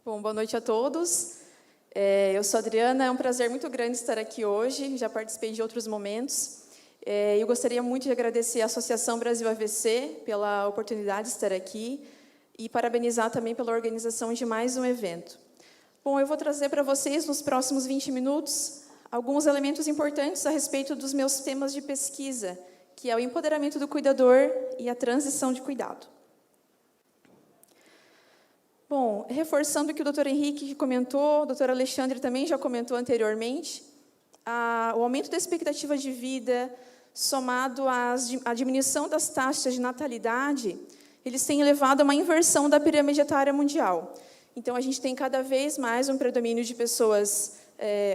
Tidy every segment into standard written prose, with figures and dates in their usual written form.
Bom, boa noite a todos. Eu sou a Adriana, é um prazer muito grande estar aqui hoje, já participei de outros momentos. Eu gostaria muito de agradecer à Associação Brasil AVC pela oportunidade de estar aqui e parabenizar também pela organização de mais um evento. Bom, eu vou trazer para vocês, nos próximos 20 minutos, alguns elementos importantes a respeito dos meus temas de pesquisa, que é o empoderamento do cuidador e a transição de cuidado. Bom, reforçando o que o Dr. Henrique comentou, o Dr. Alexandre também já comentou anteriormente, o aumento da expectativa de vida, somado à diminuição das taxas de natalidade, eles têm levado a uma inversão da pirâmide etária mundial. Então, a gente tem cada vez mais um predomínio de pessoas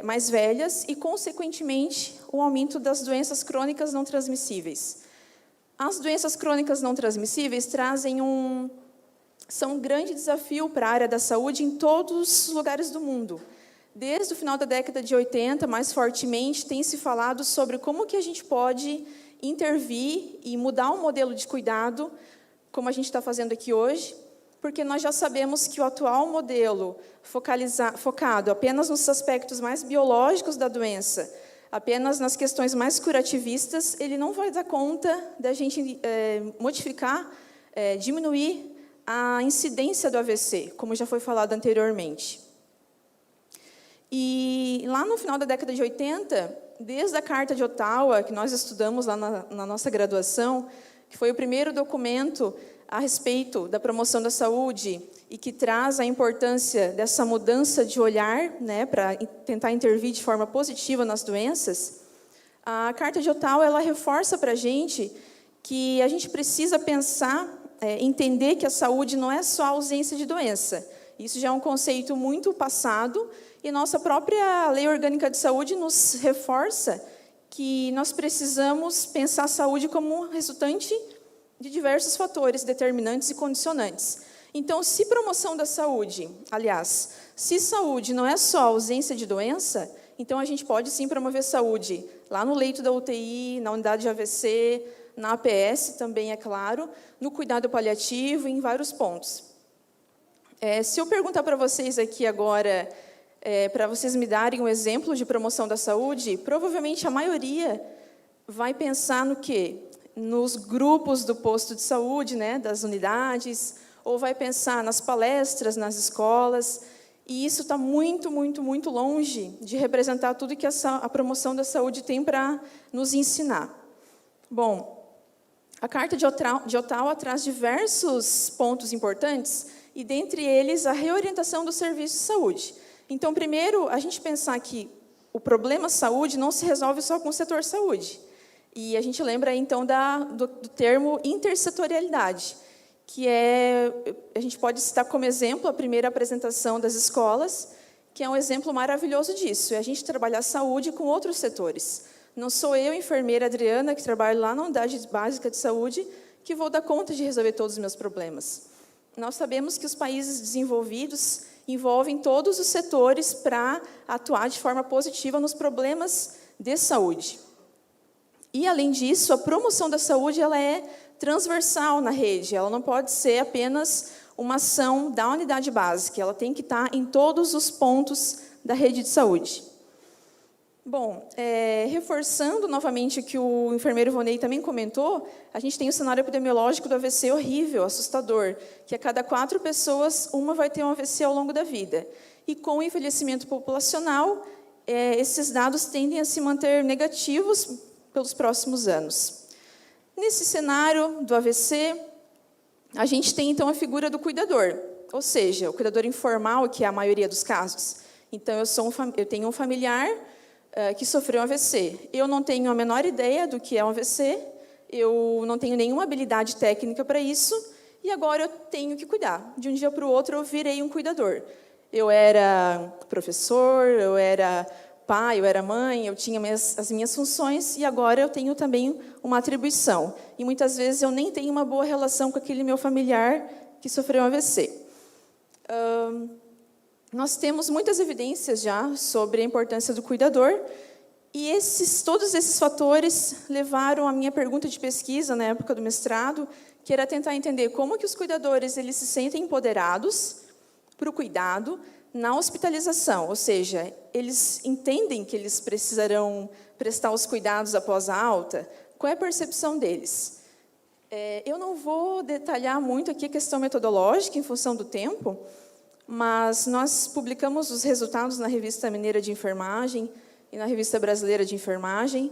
mais velhas e, consequentemente, o aumento das doenças crônicas não transmissíveis. As doenças crônicas não transmissíveis são um grande desafio para a área da saúde em todos os lugares do mundo. Desde o final da década de 80, mais fortemente, tem se falado sobre como que a gente pode intervir e mudar o modelo de cuidado, como a gente está fazendo aqui hoje, porque nós já sabemos que o atual modelo focado apenas nos aspectos mais biológicos da doença, apenas nas questões mais curativistas, ele não vai dar conta da gente modificar, diminuir a incidência do AVC, como já foi falado anteriormente. E lá no final da década de 80, desde a Carta de Ottawa, que nós estudamos lá na nossa graduação, que foi o primeiro documento a respeito da promoção da saúde e que traz a importância dessa mudança de olhar, né, para tentar intervir de forma positiva nas doenças, a Carta de Ottawa ela reforça para a gente que a gente precisa pensar, entender que a saúde não é só a ausência de doença. Isso já é um conceito muito passado e nossa própria Lei Orgânica de Saúde nos reforça que nós precisamos pensar a saúde como resultante de diversos fatores determinantes e condicionantes. Então, se promoção da saúde, aliás, se saúde não é só ausência de doença, então a gente pode sim promover saúde lá no leito da UTI, na unidade de AVC, na APS também, é claro, no cuidado paliativo, em vários pontos. Se eu perguntar para vocês aqui agora, para vocês me darem um exemplo de promoção da saúde, provavelmente a maioria vai pensar no quê? Nos grupos do posto de saúde, né, das unidades, ou vai pensar nas palestras, nas escolas, e isso está muito, muito, muito longe de representar tudo que a promoção da saúde tem para nos ensinar. Bom, a Carta de Ottawa traz diversos pontos importantes, e dentre eles a reorientação do serviço de saúde. Então, primeiro, a gente pensar que o problema saúde não se resolve só com o setor saúde. E a gente lembra, então, do termo intersetorialidade, que a gente pode citar como exemplo a primeira apresentação das escolas, que é um exemplo maravilhoso disso, é a gente trabalhar a saúde com outros setores. Não sou eu, enfermeira Adriana, que trabalho lá na unidade básica de saúde, que vou dar conta de resolver todos os meus problemas. Nós sabemos que os países desenvolvidos envolvem todos os setores para atuar de forma positiva nos problemas de saúde. E, além disso, a promoção da saúde ela é transversal na rede, ela não pode ser apenas uma ação da unidade básica, ela tem que estar em todos os pontos da rede de saúde. Bom, reforçando novamente o que o enfermeiro Vonei também comentou, a gente tem o cenário epidemiológico do AVC horrível, assustador, que a cada 4 pessoas, uma vai ter um AVC ao longo da vida. E com o envelhecimento populacional, esses dados tendem a se manter negativos pelos próximos anos. Nesse cenário do AVC, a gente tem, então, a figura do cuidador, ou seja, o cuidador informal, que é a maioria dos casos. Então, eu tenho um familiar que sofreu um AVC. Eu não tenho a menor ideia do que é um AVC, eu não tenho nenhuma habilidade técnica para isso, e agora eu tenho que cuidar. De um dia para o outro, eu virei um cuidador. Eu era professor, eu era pai, eu era mãe, eu tinha as minhas funções, e agora eu tenho também uma atribuição. E muitas vezes eu nem tenho uma boa relação com aquele meu familiar que sofreu um AVC. Nós temos muitas evidências já sobre a importância do cuidador, e todos esses fatores levaram a minha pergunta de pesquisa na época do mestrado, que era tentar entender como que os cuidadores eles se sentem empoderados para o cuidado na hospitalização, ou seja, eles entendem que eles precisarão prestar os cuidados após a alta? Qual é a percepção deles? Eu não vou detalhar muito aqui a questão metodológica em função do tempo, mas nós publicamos os resultados na Revista Mineira de Enfermagem e na Revista Brasileira de Enfermagem.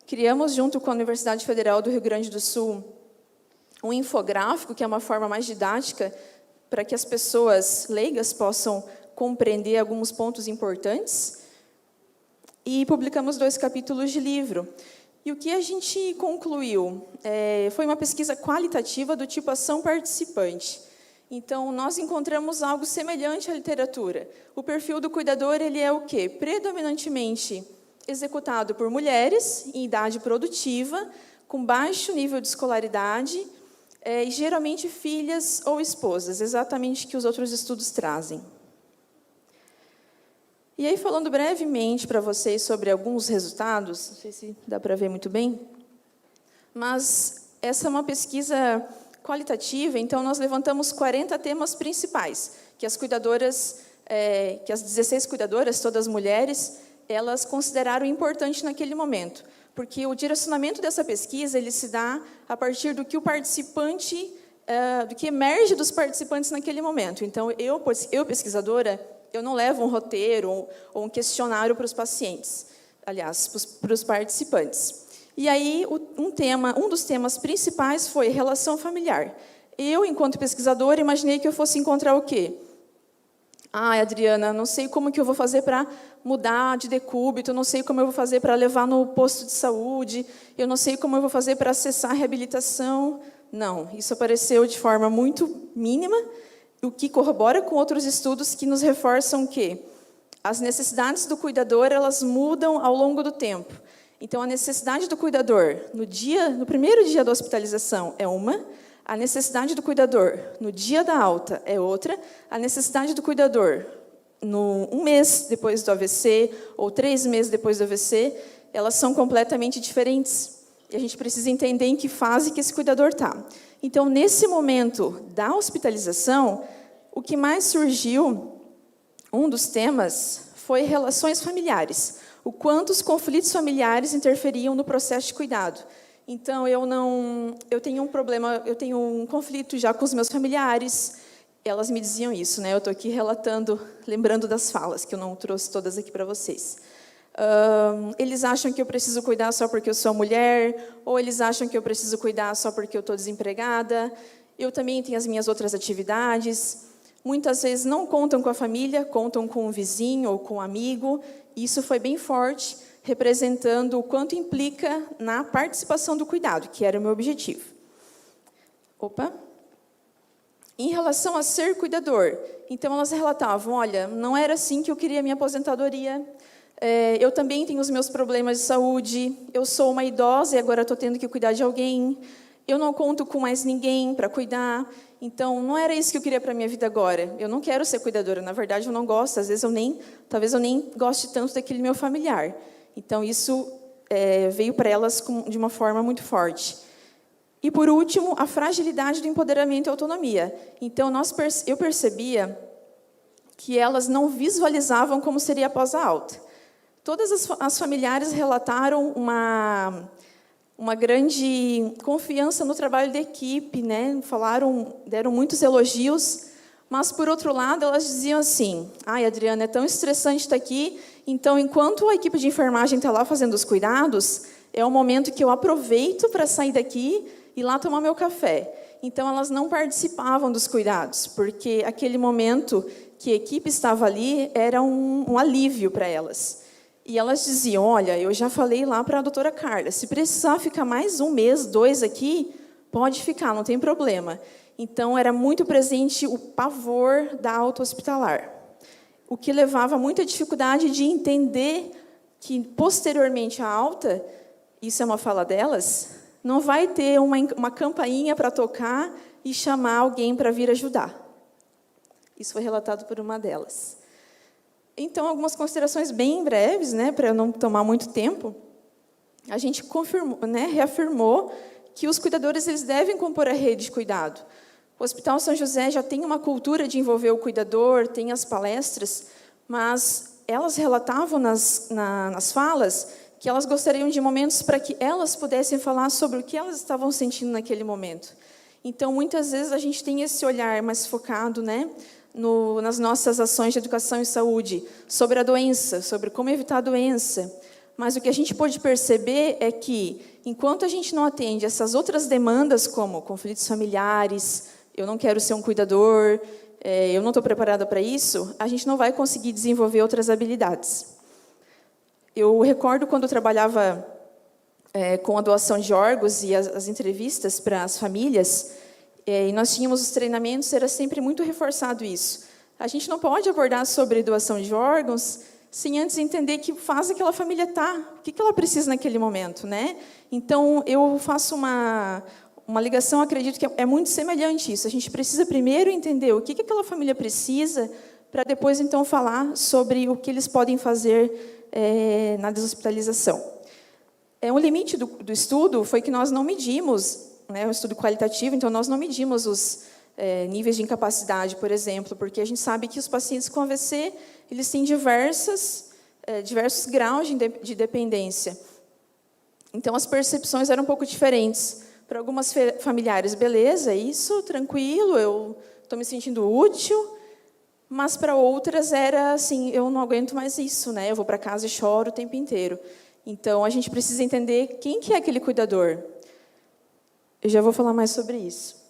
Criamos, junto com a Universidade Federal do Rio Grande do Sul, um infográfico, que é uma forma mais didática, para que as pessoas leigas possam compreender alguns pontos importantes. E publicamos 2 capítulos de livro. E o que a gente concluiu? Foi uma pesquisa qualitativa do tipo ação participante. Então, nós encontramos algo semelhante à literatura. O perfil do cuidador, ele é o quê? Predominantemente executado por mulheres, em idade produtiva, com baixo nível de escolaridade, e geralmente filhas ou esposas, exatamente o que os outros estudos trazem. E aí, falando brevemente para vocês sobre alguns resultados, não sei se dá para ver muito bem, mas essa é uma pesquisa qualitativa, então nós levantamos 40 temas principais, que as cuidadoras, que as 16 cuidadoras, todas mulheres, elas consideraram importante naquele momento, porque o direcionamento dessa pesquisa, ele se dá a partir do que o participante, do que emerge dos participantes naquele momento. Então, eu pesquisadora, eu não levo um roteiro ou um questionário para os pacientes, aliás, para os participantes. E aí, um dos temas principais foi relação familiar. Eu, enquanto pesquisadora, imaginei que eu fosse encontrar o quê? Adriana, não sei como que eu vou fazer para mudar de decúbito, não sei como eu vou fazer para levar no posto de saúde, eu não sei como eu vou fazer para acessar a reabilitação. Não, isso apareceu de forma muito mínima, o que corrobora com outros estudos que nos reforçam que as necessidades do cuidador, elas mudam ao longo do tempo. Então, a necessidade do cuidador no primeiro dia da hospitalização é uma, a necessidade do cuidador no dia da alta é outra, a necessidade do cuidador um mês depois do AVC ou 3 meses depois do AVC, elas são completamente diferentes. E a gente precisa entender em que fase que esse cuidador está. Então, nesse momento da hospitalização, o que mais surgiu, um dos temas, foi relações familiares. O quanto os conflitos familiares interferiam no processo de cuidado. Então, eu tenho um problema, eu tenho um conflito já com os meus familiares. Elas me diziam isso, né? Eu estou aqui relatando, lembrando das falas, que eu não trouxe todas aqui para vocês. Eles acham que eu preciso cuidar só porque eu sou mulher, ou eles acham que eu preciso cuidar só porque eu estou desempregada. Eu também tenho as minhas outras atividades. Muitas vezes não contam com a família, contam com um vizinho ou com um amigo. E isso foi bem forte, representando o quanto implica na participação do cuidado, que era o meu objetivo. Em relação a ser cuidador, então elas relatavam, olha, não era assim que eu queria minha aposentadoria, eu também tenho os meus problemas de saúde, eu sou uma idosa e agora estou tendo que cuidar de alguém, eu não conto com mais ninguém para cuidar, então não era isso que eu queria para a minha vida agora. Eu não quero ser cuidadora, na verdade eu não gosto, às vezes talvez eu nem goste tanto daquele meu familiar. Então isso veio para elas de uma forma muito forte. E por último, a fragilidade do empoderamento e autonomia. Então eu percebia que elas não visualizavam como seria após a alta. Todas as familiares relataram uma grande confiança no trabalho da equipe, né? Deram muitos elogios, mas, por outro lado, elas diziam assim, Adriana, é tão estressante estar aqui, então, enquanto a equipe de enfermagem está lá fazendo os cuidados, é o momento que eu aproveito para sair daqui e lá tomar meu café. Então, elas não participavam dos cuidados, porque aquele momento que a equipe estava ali era um alívio para elas. E elas diziam, olha, eu já falei lá para a doutora Carla, se precisar ficar mais 1 mês, 2 aqui, pode ficar, não tem problema. Então, era muito presente o pavor da alta hospitalar, o que levava a muita dificuldade de entender que, posteriormente à alta, isso é uma fala delas, não vai ter uma campainha para tocar e chamar alguém para vir ajudar. Isso foi relatado por uma delas. Então, algumas considerações bem breves, né, para eu não tomar muito tempo. A gente confirmou, né, reafirmou que os cuidadores eles devem compor a rede de cuidado, O Hospital São José já tem uma cultura de envolver o cuidador, tem as palestras, mas elas relatavam nas falas que elas gostariam de momentos para que elas pudessem falar sobre o que elas estavam sentindo naquele momento. Então, muitas vezes, a gente tem esse olhar mais focado, né, nas nossas ações de educação e saúde, sobre a doença, sobre como evitar a doença. Mas o que a gente pode perceber é que, enquanto a gente não atende essas outras demandas, como conflitos familiares, eu não quero ser um cuidador, eu não estou preparada para isso, a gente não vai conseguir desenvolver outras habilidades. Eu recordo quando eu trabalhava com a doação de órgãos e as entrevistas para as famílias, e nós tínhamos os treinamentos, era sempre muito reforçado isso. A gente não pode abordar sobre doação de órgãos sem antes entender que fase aquela família está, o que ela precisa naquele momento, né? Então, eu faço uma ligação, acredito que é muito semelhante isso. A gente precisa primeiro entender o que aquela família precisa, para depois, então, falar sobre o que eles podem fazer na deshospitalização. Um limite do estudo foi que nós não medimos, né, um estudo qualitativo, então nós não medimos os níveis de incapacidade, por exemplo, porque a gente sabe que os pacientes com AVC, eles têm diversos graus de dependência. Então, as percepções eram um pouco diferentes. Para algumas familiares, beleza, isso, tranquilo, eu estou me sentindo útil, mas para outras era assim, eu não aguento mais isso, né? Eu vou para casa e choro o tempo inteiro. Então, a gente precisa entender quem que é aquele cuidador. Eu já vou falar mais sobre isso.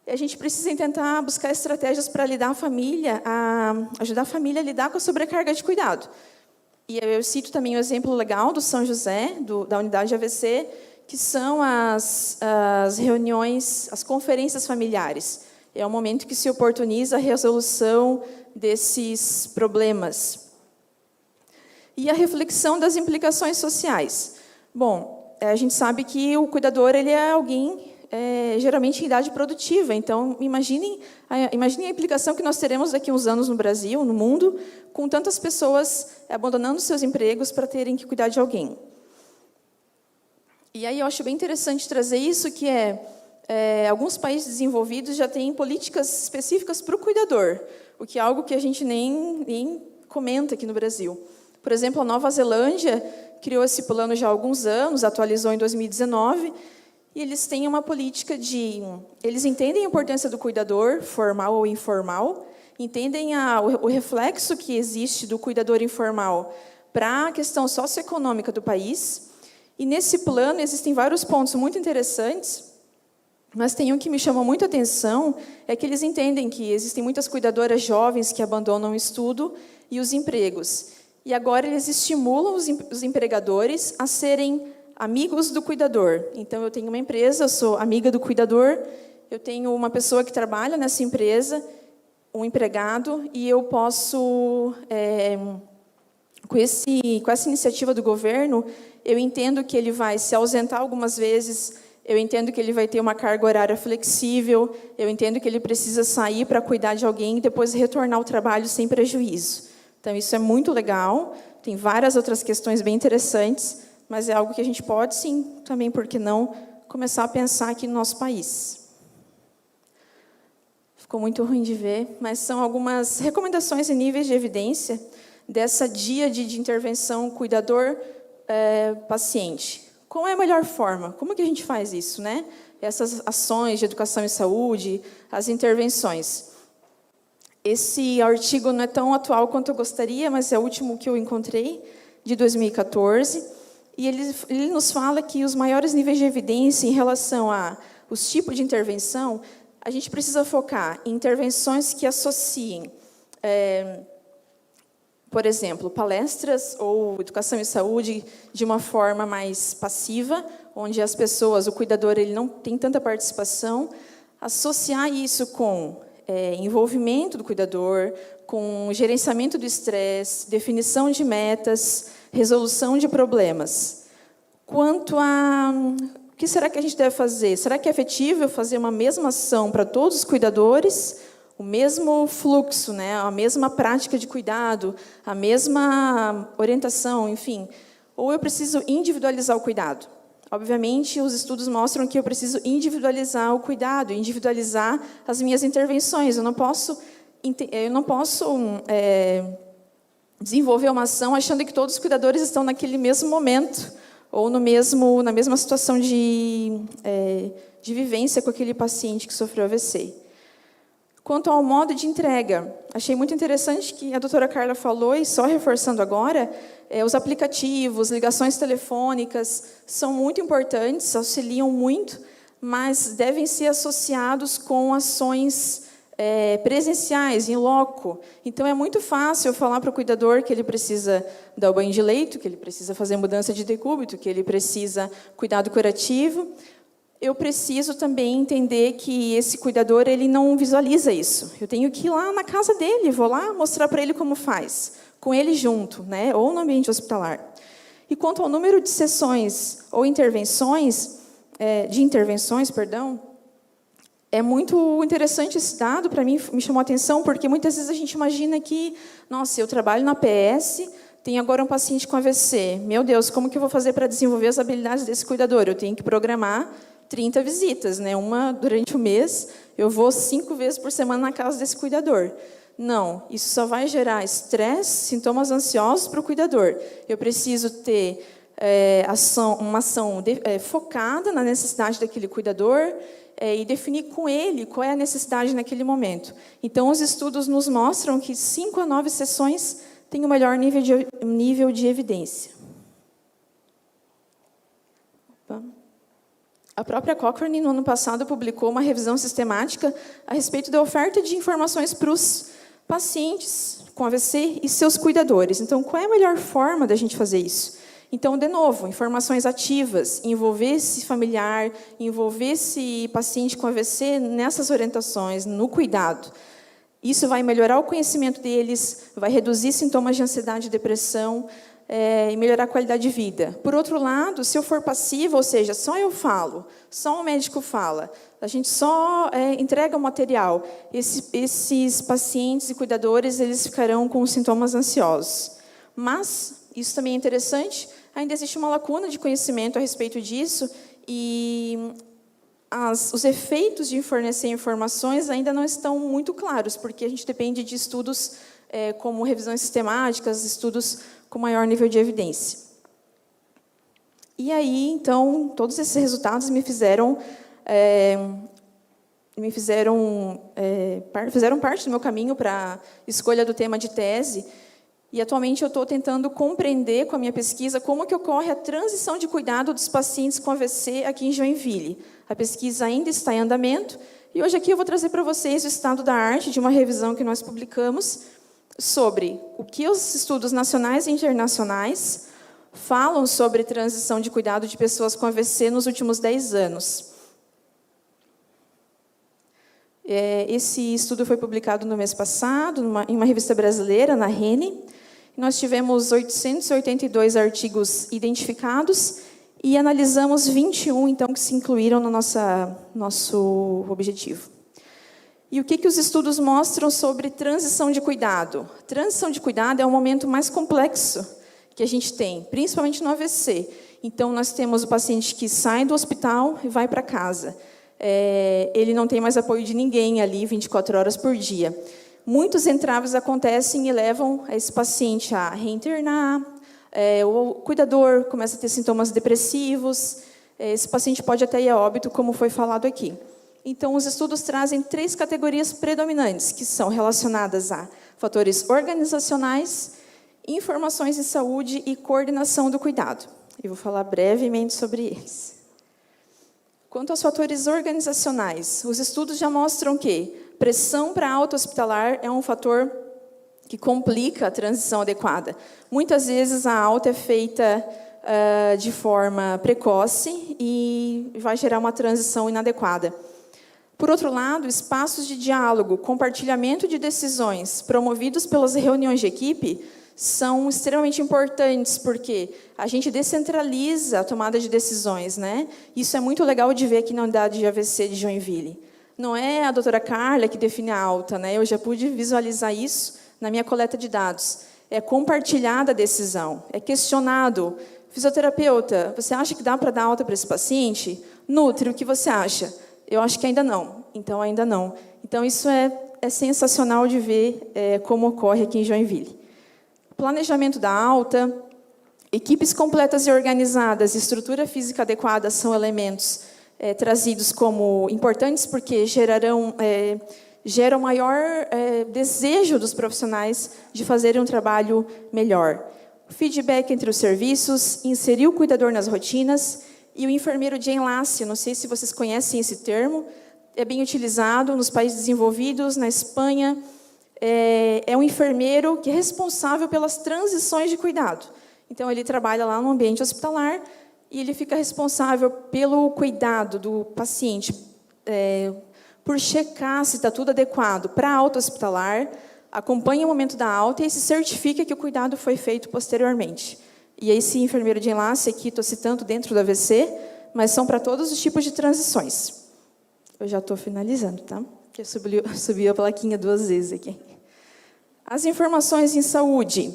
E a gente precisa tentar buscar estratégias para ajudar a família a lidar com a sobrecarga de cuidado. E eu cito também o exemplo legal do São José, da unidade de AVC, que são as reuniões, as conferências familiares. É o momento que se oportuniza a resolução desses problemas. E a reflexão das implicações sociais. Bom, a gente sabe que o cuidador ele é alguém, geralmente em idade produtiva. Então, imaginem a implicação que nós teremos daqui a uns anos no Brasil, no mundo, com tantas pessoas abandonando seus empregos para terem que cuidar de alguém. E aí eu acho bem interessante trazer isso, que alguns países desenvolvidos já têm políticas específicas para o cuidador, o que é algo que a gente nem comenta aqui no Brasil. Por exemplo, a Nova Zelândia criou esse plano já há alguns anos, atualizou em 2019, e eles têm uma política eles entendem a importância do cuidador, formal ou informal, entendem o reflexo que existe do cuidador informal para a questão socioeconômica do país. E nesse plano existem vários pontos muito interessantes, mas tem um que me chamou muito a atenção, é que eles entendem que existem muitas cuidadoras jovens que abandonam o estudo e os empregos. E agora eles estimulam os empregadores a serem amigos do cuidador. Então, eu tenho uma empresa, eu sou amiga do cuidador, eu tenho uma pessoa que trabalha nessa empresa, um empregado, e eu posso, com essa iniciativa do governo, eu entendo que ele vai se ausentar algumas vezes, eu entendo que ele vai ter uma carga horária flexível, eu entendo que ele precisa sair para cuidar de alguém e depois retornar ao trabalho sem prejuízo. Então, isso é muito legal, tem várias outras questões bem interessantes, mas é algo que a gente pode, sim, também, por que não, começar a pensar aqui no nosso país. Ficou muito ruim de ver, mas são algumas recomendações e níveis de evidência dessa dia de intervenção cuidador-paciente. Qual é a melhor forma? Como que a gente faz isso, né? Essas ações de educação e saúde, as intervenções. Esse artigo não é tão atual quanto eu gostaria, mas é o último que eu encontrei, de 2014. E ele nos fala que os maiores níveis de evidência em relação aos tipos de intervenção, a gente precisa focar em intervenções que associem, por exemplo, palestras ou educação e saúde de uma forma mais passiva, onde as pessoas, o cuidador, ele não tem tanta participação, associar isso com envolvimento do cuidador, com gerenciamento do estresse, definição de metas, resolução de problemas. Quanto o que será que a gente deve fazer? Será que é efetivo fazer uma mesma ação para todos os cuidadores, o mesmo fluxo, né? A mesma prática de cuidado, a mesma orientação, enfim? Ou eu preciso individualizar o cuidado? Obviamente, os estudos mostram que eu preciso individualizar o cuidado, individualizar as minhas intervenções. Eu não posso desenvolver uma ação achando que todos os cuidadores estão naquele mesmo momento ou na mesma situação de vivência com aquele paciente que sofreu AVC. Quanto ao modo de entrega, achei muito interessante que a doutora Carla falou, e só reforçando agora, os aplicativos, ligações telefônicas são muito importantes, auxiliam muito, mas devem ser associados com ações presenciais, em loco. Então, é muito fácil eu falar para o cuidador que ele precisa dar o banho de leito, que ele precisa fazer mudança de decúbito, que ele precisa cuidado curativo. Eu preciso também entender que esse cuidador ele não visualiza isso. Eu tenho que ir lá na casa dele, vou lá mostrar para ele como faz, com ele junto, né? Ou no ambiente hospitalar. E quanto ao número de sessões ou intervenções, é muito interessante esse dado, para mim me chamou a atenção, porque muitas vezes a gente imagina que, nossa, eu trabalho na PS, tenho agora um paciente com AVC. Meu Deus, como que eu vou fazer para desenvolver as habilidades desse cuidador? Eu tenho que programar 30 visitas, né? Uma durante o mês, eu vou 5 vezes por semana na casa desse cuidador. Não, isso só vai gerar estresse, sintomas ansiosos para o cuidador. Eu preciso ter uma ação focada na necessidade daquele cuidador e definir com ele qual é a necessidade naquele momento. Então, os estudos nos mostram que 5 a 9 sessões têm o melhor nível de evidência. Opa. A própria Cochrane, no ano passado, publicou uma revisão sistemática a respeito da oferta de informações para os pacientes com AVC e seus cuidadores. Então, qual é a melhor forma da gente fazer isso? Então, de novo, informações ativas, envolver esse familiar, envolver esse paciente com AVC nessas orientações, no cuidado. Isso vai melhorar o conhecimento deles, vai reduzir sintomas de ansiedade e depressão, e melhorar a qualidade de vida. Por outro lado, se eu for passiva, ou seja, só eu falo, só o médico fala, a gente só entrega o material, esses pacientes e cuidadores eles ficarão com sintomas ansiosos. Mas, isso também é interessante, ainda existe uma lacuna de conhecimento a respeito disso, e os efeitos de fornecer informações ainda não estão muito claros, porque a gente depende de estudos como revisões sistemáticas, estudos com maior nível de evidência. E aí, então, todos esses resultados fizeram parte do meu caminho para a escolha do tema de tese. E, atualmente, eu estou tentando compreender com a minha pesquisa como que ocorre a transição de cuidado dos pacientes com AVC aqui em Joinville. A pesquisa ainda está em andamento. E hoje aqui eu vou trazer para vocês o estado da arte de uma revisão que nós publicamos sobre o que os estudos nacionais e internacionais falam sobre transição de cuidado de pessoas com AVC nos últimos 10 anos. Esse estudo foi publicado no mês passado, em uma revista brasileira, na RENE. Nós tivemos 882 artigos identificados e analisamos 21, então, que se incluíram no nosso objetivo. E o que os estudos mostram sobre transição de cuidado? Transição de cuidado é o momento mais complexo que a gente tem, principalmente no AVC. Então, nós temos o paciente que sai do hospital e vai para casa. Ele não tem mais apoio de ninguém ali 24 horas por dia. Muitos entraves acontecem e levam esse paciente a reinternar, o cuidador começa a ter sintomas depressivos, esse paciente pode até ir a óbito, como foi falado aqui. Então, os estudos trazem 3 categorias predominantes, que são relacionadas a fatores organizacionais, informações em saúde e coordenação do cuidado. Eu vou falar brevemente sobre eles. Quanto aos fatores organizacionais, os estudos já mostram que pressão para alta hospitalar é um fator que complica a transição adequada. Muitas vezes a alta é feita de forma precoce e vai gerar uma transição inadequada. Por outro lado, espaços de diálogo, compartilhamento de decisões promovidos pelas reuniões de equipe são extremamente importantes, porque a gente descentraliza a tomada de decisões, né? Isso é muito legal de ver aqui na unidade de AVC de Joinville. Não é a doutora Carla que define a alta, né? Eu já pude visualizar isso na minha coleta de dados. É compartilhada a decisão, é questionado Fisioterapeuta, você acha que dá para dar alta para esse paciente? Nutri, o que você acha? Eu acho que ainda não. Então, ainda não. Então, isso é sensacional de ver como ocorre aqui em Joinville. Planejamento da alta, equipes completas e organizadas, estrutura física adequada são elementos trazidos como importantes porque geram maior desejo dos profissionais de fazerem um trabalho melhor. Feedback entre os serviços, inserir o cuidador nas rotinas e o enfermeiro de enlace. Não sei se vocês conhecem esse termo, é bem utilizado nos países desenvolvidos, na Espanha. É um enfermeiro que é responsável pelas transições de cuidado. Então, ele trabalha lá no ambiente hospitalar e ele fica responsável pelo cuidado do paciente, por checar se está tudo adequado para a alta hospitalar, acompanha o momento da alta e se certifica que o cuidado foi feito posteriormente. E esse enfermeiro de enlace, aqui estou citando dentro do AVC, mas são para todos os tipos de transições. Eu já estou finalizando, tá? Porque subiu a plaquinha 2 vezes aqui. As informações em saúde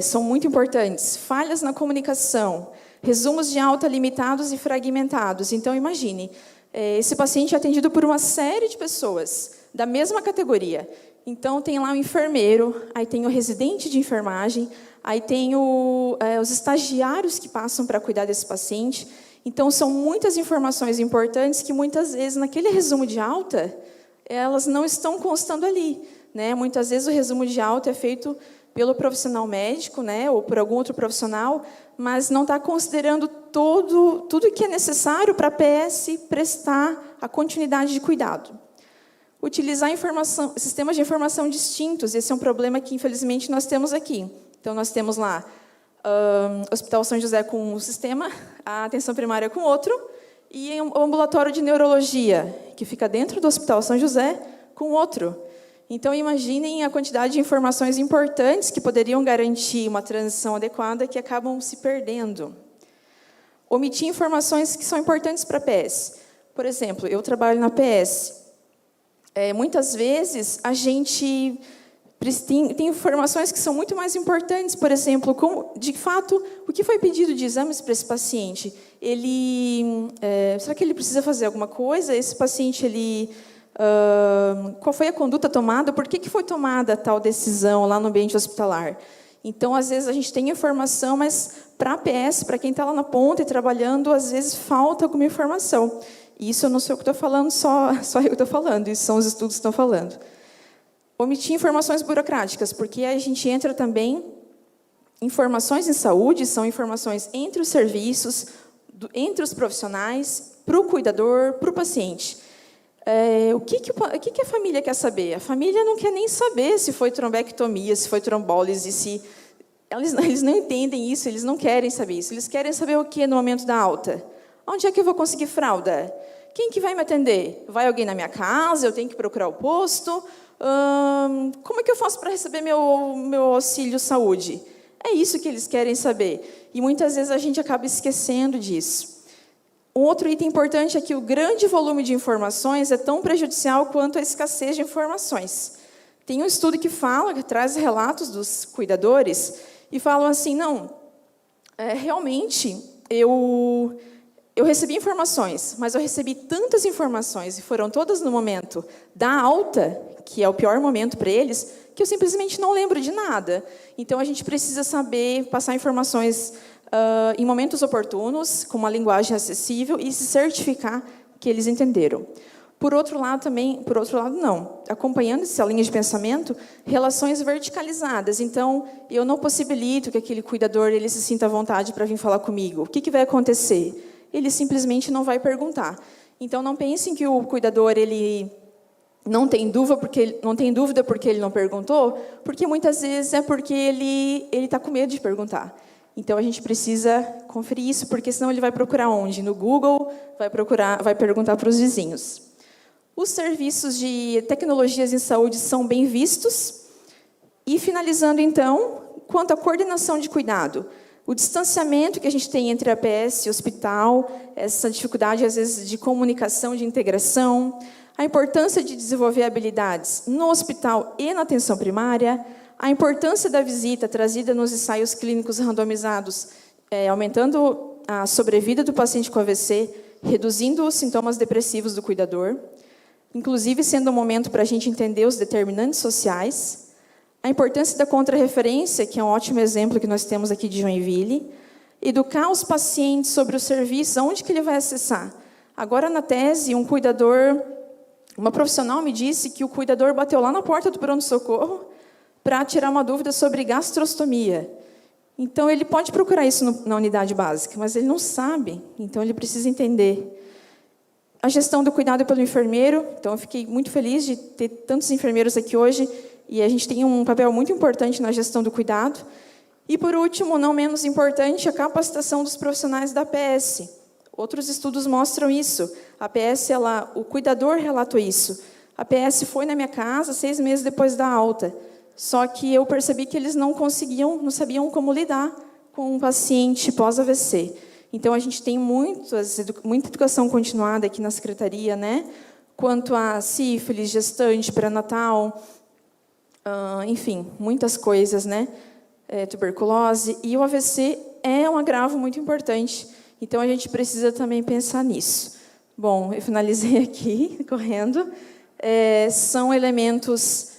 são muito importantes. Falhas na comunicação, resumos de alta limitados e fragmentados. Então, imagine, esse paciente é atendido por uma série de pessoas da mesma categoria. Então, tem lá o enfermeiro, aí tem o residente de enfermagem, aí tem os estagiários que passam para cuidar desse paciente. Então, são muitas informações importantes que, muitas vezes, naquele resumo de alta, elas não estão constando ali, né? Muitas vezes, o resumo de alta é feito pelo profissional médico, né, ou por algum outro profissional, mas não está considerando tudo que é necessário para a PS prestar a continuidade de cuidado. Utilizar sistemas de informação distintos, esse é um problema que, infelizmente, nós temos aqui. Então, nós temos lá Hospital São José com um sistema, a atenção primária com outro, e o ambulatório de neurologia, que fica dentro do Hospital São José, com outro. Então, imaginem a quantidade de informações importantes que poderiam garantir uma transição adequada que acabam se perdendo. Omitir informações que são importantes para a PS. Por exemplo, eu trabalho na PS. Muitas vezes, a gente tem informações que são muito mais importantes. Por exemplo, de fato, o que foi pedido de exames para esse paciente? Será que ele precisa fazer alguma coisa? Esse paciente, qual foi a conduta tomada? Por que foi tomada tal decisão lá no ambiente hospitalar? Então, às vezes, a gente tem informação, mas para a PS, para quem está lá na ponta e trabalhando, às vezes falta alguma informação. E isso eu não sei o que estou falando, só eu que estou falando, isso são os estudos que estão falando. Omitir informações burocráticas, porque a gente entra também. Informações em saúde são informações entre os serviços, entre os profissionais, para o cuidador, para o paciente. O que a família quer saber? A família não quer nem saber se foi trombectomia, se foi trombólise, eles não entendem isso, eles não querem saber isso. Eles querem saber o que no momento da alta? Onde é que eu vou conseguir fralda? Quem que vai me atender? Vai alguém na minha casa? Eu tenho que procurar o posto? Como é que eu faço para receber meu auxílio saúde? É isso que eles querem saber. E muitas vezes a gente acaba esquecendo disso. Um outro item importante é que o grande volume de informações é tão prejudicial quanto a escassez de informações. Tem um estudo que traz relatos dos cuidadores e falam assim, realmente, eu recebi informações, mas eu recebi tantas informações, e foram todas no momento da alta, que é o pior momento para eles, que eu simplesmente não lembro de nada. Então, a gente precisa saber passar informações em momentos oportunos, com uma linguagem acessível, e se certificar que eles entenderam. Por outro lado, acompanhando essa linha de pensamento, relações verticalizadas. Então, eu não possibilito que aquele cuidador ele se sinta à vontade para vir falar comigo. O que vai acontecer? Ele simplesmente não vai perguntar. Então, não pensem que o cuidador ele não tem dúvida porque ele não perguntou, porque muitas vezes é porque ele está com medo de perguntar. Então, a gente precisa conferir isso, porque senão ele vai procurar onde? No Google, vai perguntar para os vizinhos. Os serviços de tecnologias em saúde são bem vistos. E, finalizando, então, quanto à coordenação de cuidado, o distanciamento que a gente tem entre a APS e o hospital, essa dificuldade, às vezes, de comunicação, de integração, a importância de desenvolver habilidades no hospital e na atenção primária, a importância da visita trazida nos ensaios clínicos randomizados, aumentando a sobrevida do paciente com AVC, reduzindo os sintomas depressivos do cuidador, inclusive sendo um momento para a gente entender os determinantes sociais, a importância da contrarreferência, que é um ótimo exemplo que nós temos aqui de Joinville, educar os pacientes sobre o serviço, aonde que ele vai acessar. Agora, na tese, uma profissional me disse que o cuidador bateu lá na porta do pronto-socorro para tirar uma dúvida sobre gastrostomia. Então, ele pode procurar isso na unidade básica, mas ele não sabe, então ele precisa entender. A gestão do cuidado pelo enfermeiro, então eu fiquei muito feliz de ter tantos enfermeiros aqui hoje, e a gente tem um papel muito importante na gestão do cuidado. E, por último, não menos importante, a capacitação dos profissionais da APS. Outros estudos mostram isso. A APS, o cuidador relatou isso. A APS foi na minha casa 6 meses depois da alta. Só que eu percebi que eles não sabiam como lidar com um paciente pós-AVC. Então, a gente tem muita educação continuada aqui na secretaria, né? Quanto a sífilis, gestante, pré-natal, enfim, muitas coisas, né? Tuberculose. E o AVC é um agravo muito importante. Então, a gente precisa também pensar nisso. Bom, eu finalizei aqui, correndo. São elementos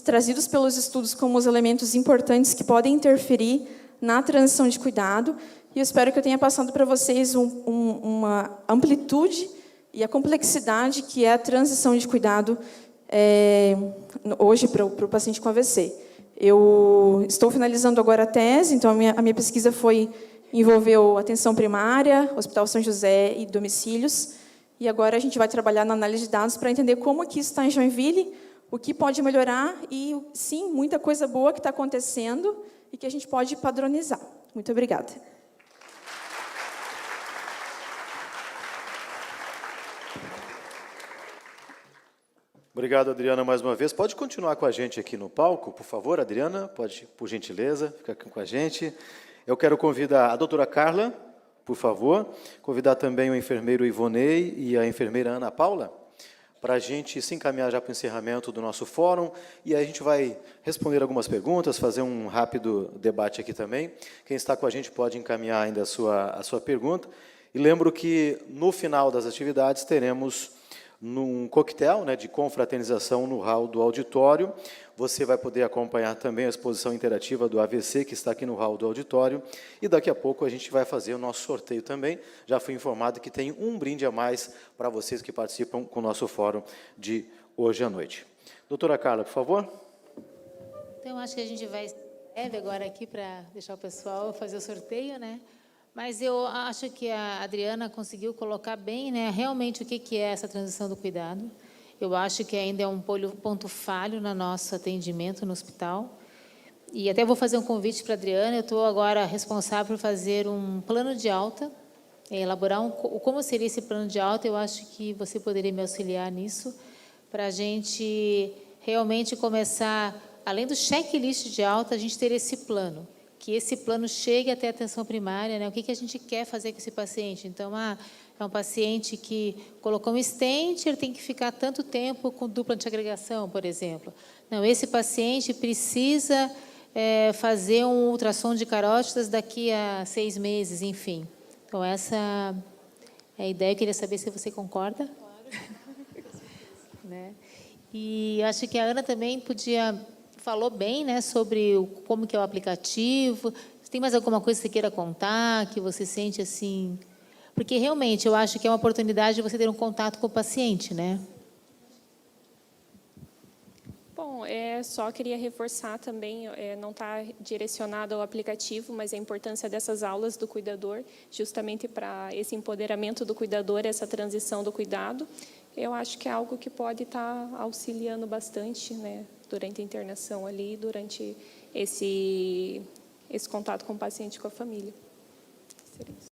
trazidos pelos estudos como os elementos importantes que podem interferir na transição de cuidado. E eu espero que eu tenha passado para vocês uma amplitude e a complexidade que é a transição de cuidado hoje para o paciente com AVC. Eu estou finalizando agora a tese, então a minha pesquisa envolveu atenção primária, Hospital São José e domicílios. E agora a gente vai trabalhar na análise de dados para entender como aqui está em Joinville, o que pode melhorar e, sim, muita coisa boa que está acontecendo e que a gente pode padronizar. Muito obrigada. Obrigado, Adriana, mais uma vez. Pode continuar com a gente aqui no palco, por favor, Adriana? Pode, por gentileza, ficar aqui com a gente. Eu quero convidar a doutora Carla, por favor, convidar também o enfermeiro Ivonei e a enfermeira Ana Paula, para a gente se encaminhar já para o encerramento do nosso fórum, e aí a gente vai responder algumas perguntas, fazer um rápido debate aqui também. Quem está com a gente pode encaminhar ainda a sua pergunta. E lembro que, no final das atividades, teremos num coquetel, né, de confraternização no hall do auditório. Você vai poder acompanhar também a exposição interativa do AVC, que está aqui no hall do auditório, e daqui a pouco a gente vai fazer o nosso sorteio também. Já fui informado que tem um brinde a mais para vocês que participam com o nosso fórum de hoje à noite. Doutora Carla, por favor. Então, acho que a gente vai breve agora aqui para deixar o pessoal fazer o sorteio, né? Mas eu acho que a Adriana conseguiu colocar bem, né, realmente o que é essa transição do cuidado. Eu acho que ainda é um ponto falho no nosso atendimento no hospital. E até vou fazer um convite para a Adriana. Eu estou agora responsável por fazer um plano de alta, elaborar como seria esse plano de alta. Eu acho que você poderia me auxiliar nisso, para a gente realmente começar, além do checklist de alta, a gente ter esse plano. Que esse plano chegue até a atenção primária, né? O que a gente quer fazer com esse paciente? Então, é um paciente que colocou um stent, ele tem que ficar tanto tempo com dupla antiagregação, por exemplo. Não, esse paciente precisa fazer um ultrassom de carótidas daqui a 6 meses, enfim. Então, essa é a ideia. Eu queria saber se você concorda. Claro. Né? E acho que a Ana também falou bem, né, sobre como que é o aplicativo. Tem mais alguma coisa que você queira contar, que você sente assim? Porque, realmente, eu acho que é uma oportunidade de você ter um contato com o paciente, né? Bom, só queria reforçar também, não está direcionado ao aplicativo, mas a importância dessas aulas do cuidador, justamente para esse empoderamento do cuidador, essa transição do cuidado. Eu acho que é algo que pode estar auxiliando bastante, né, durante a internação ali, durante esse contato com o paciente e com a família. Seria isso.